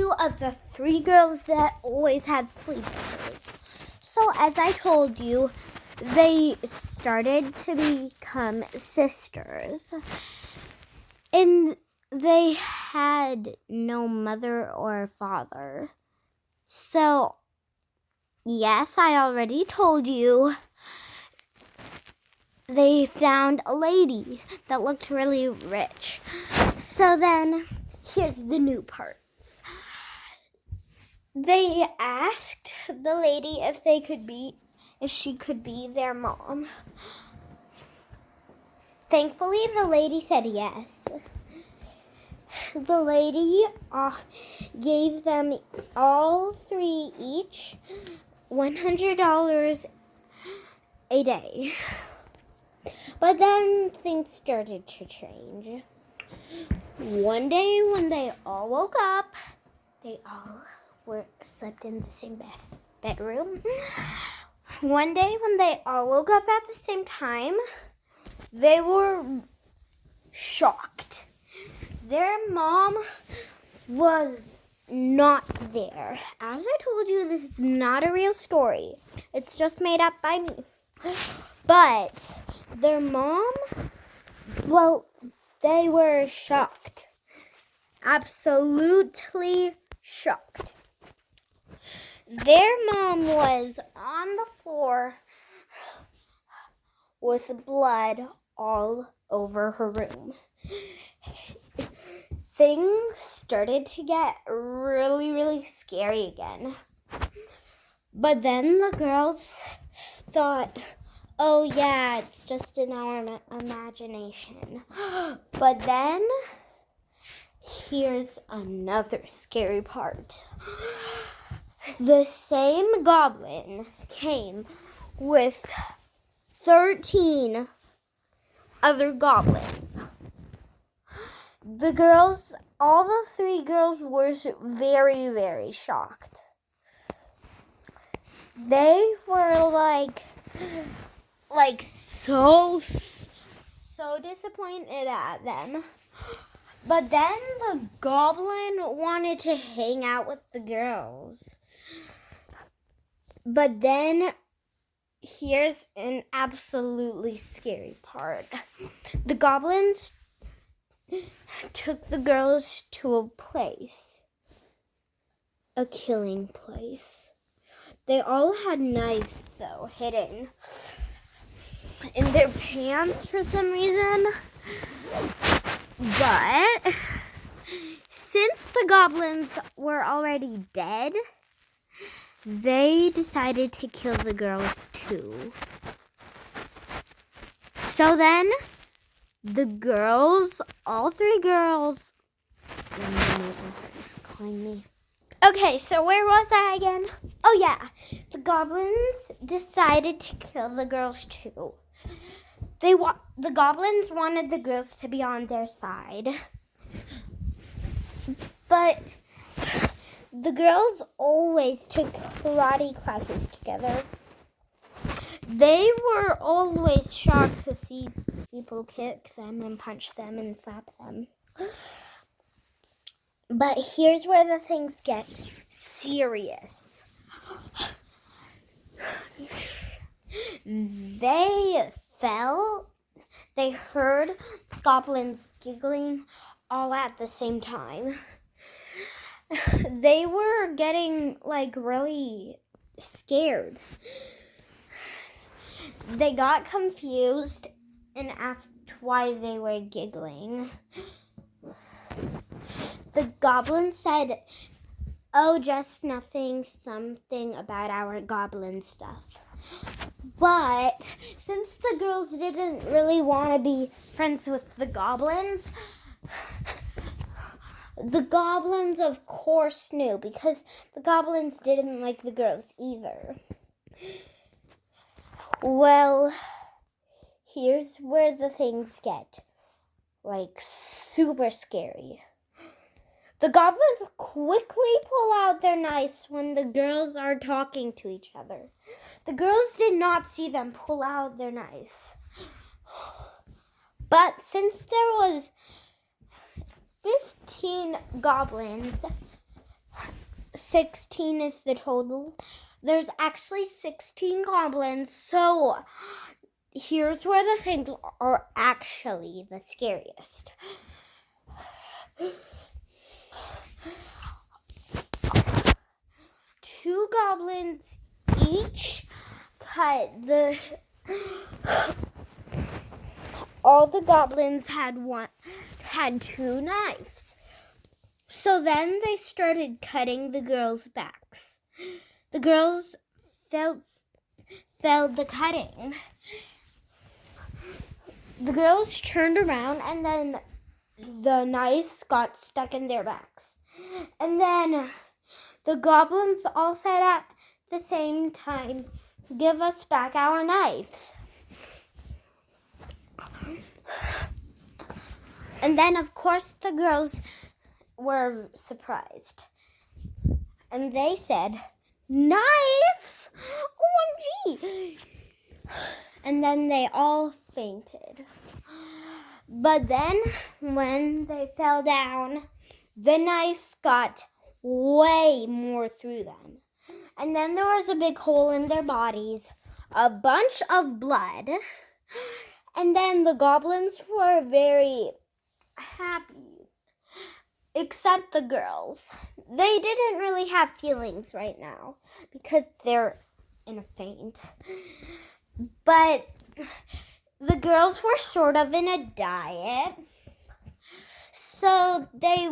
two of the three girls that always had sleepovers. So as I told you, they started to become sisters. And they had no mother or father. So, yes, I already told you. They found a lady that looked really rich. So then, here's the new parts. They asked the lady if she could be their mom. Thankfully, the lady said yes. The lady gave them all three each $100 a day. But then things started to change. One day when they all woke up, they all slept in the same bedroom. One day when they all woke up at the same time, they were shocked. Their mom was not there. As I told you, this is not a real story. It's just made up by me. But their mom, they were shocked. Absolutely shocked. Their mom was on the floor with blood all over her room. Things started to get really, really scary again. But then the girls thought, oh yeah, it's just in our imagination. But then, here's another scary part. The same goblin came with 13 other goblins. All the three girls were very, very shocked. They were like so disappointed at them. But then the goblin wanted to hang out with the girls. But then here's an absolutely scary part. The goblins took the girls to a killing place. They all had knives, though, hidden in their pants for some reason. But since the goblins were already dead, they decided to kill the girls too. So then, all three girls, it's calling me. Okay, so where was I again? Oh yeah, the goblins decided to kill the girls too. The goblins wanted the girls to be on their side. But the girls always took karate classes together. They were always shocked to see people kick them and punch them and slap them. But here's where the things get serious. They fell. They heard goblins giggling all at the same time. They were getting really scared. They got confused and asked why they were giggling. The goblin said, oh, just nothing, something about our goblin stuff. But since the girls didn't really want to be friends with the goblins of course knew, because the goblins didn't like the girls either. Well, here's where the things get super scary. The goblins quickly pull out their knives when the girls are talking to each other. The girls did not see them pull out their knives. But since there was 15 goblins, 16 is the total. There's actually 16 goblins, so here's where the things are actually the scariest. Two goblins each cut all the goblins had two knives. So then they started cutting the girls' backs. The girls felt the cutting. The girls turned around and then the knives got stuck in their backs. And then the goblins all said at the same time, "Give us back our knives." And then, of course, the girls were surprised. And they said, "Knives? OMG!" And then they all fainted. But then, when they fell down, the knives got way more through them. And then there was a big hole in their bodies, a bunch of blood. And then the goblins were very happy, except the girls. They didn't really have feelings right now because they're in a faint. But the girls were sort of in a diet, so they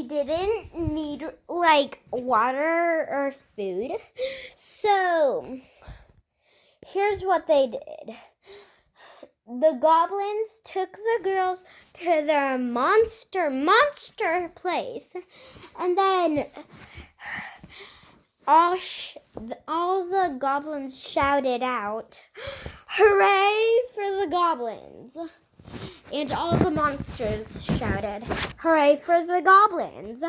didn't need like water or food. So here's what they did. The goblins took the girls to their monster place, and then all the goblins shouted out, "Hooray for the goblins!" And all the monsters shouted, "Hooray for the goblins!"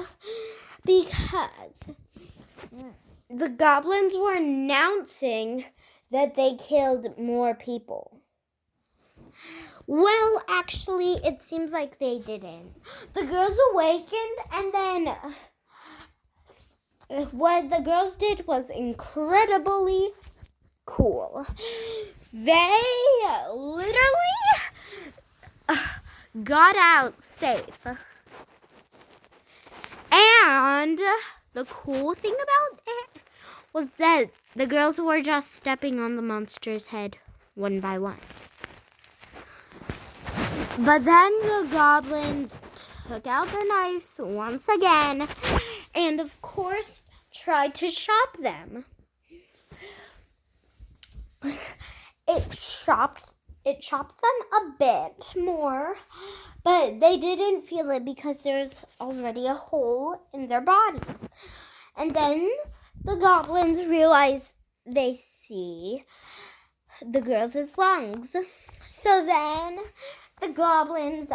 Because the goblins were announcing that they killed more people. Well, actually, it seems like they didn't. The girls awakened, and then what the girls did was incredibly cool. They literally got out safe. And the cool thing about it was that the girls were just stepping on the monster's head one by one. But then the goblins took out their knives once again and, of course, tried to chop them. It chopped them a bit more, but they didn't feel it because there's already a hole in their bodies. And then the goblins realize they see the girls' lungs. So then the goblins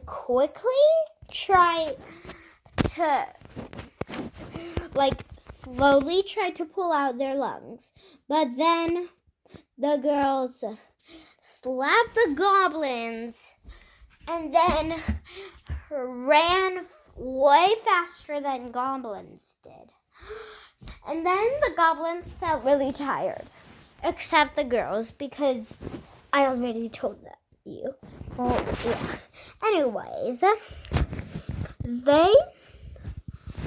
quickly try to slowly try to pull out their lungs. But then the girls slapped the goblins and then ran way faster than goblins did. And then the goblins felt really tired, except the girls, because I already told you. Well, yeah. Anyways, they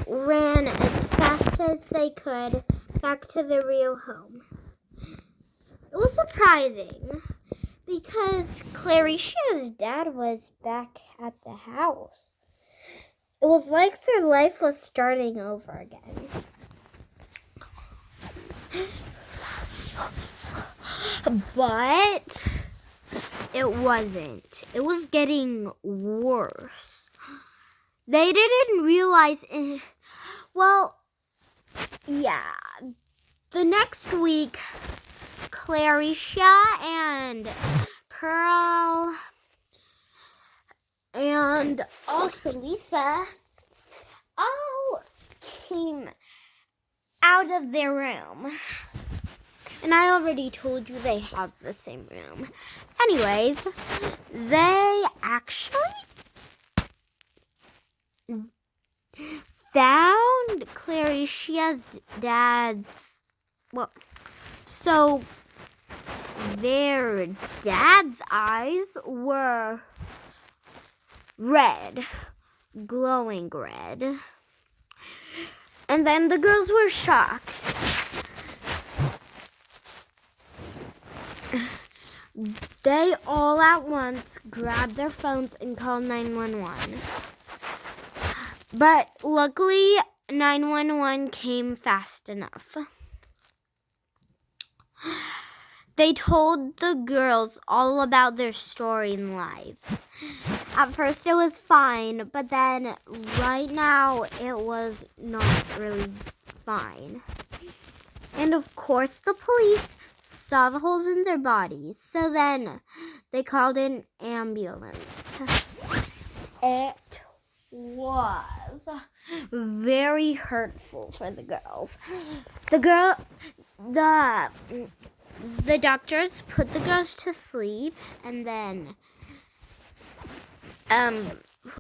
ran as fast as they could back to their real home. It was surprising because Clarisha's dad was back at the house. It was like their life was starting over again. But it wasn't. It was getting worse. They didn't realize the next week, Clarisha and Pearl and also Lisa all came out of their room. And I already told you they have the same room. Anyways, they actually found Claricia's dad's, so their dad's eyes were red, glowing red. And then the girls were shocked. They all at once grabbed their phones and called 911. But luckily, 911 came fast enough. They told the girls all about their story and lives. At first it was fine, but then right now it was not really fine. And of course the police saw the holes in their bodies, so then they called an ambulance. It was very hurtful for the girls. The doctors put the girls to sleep, and then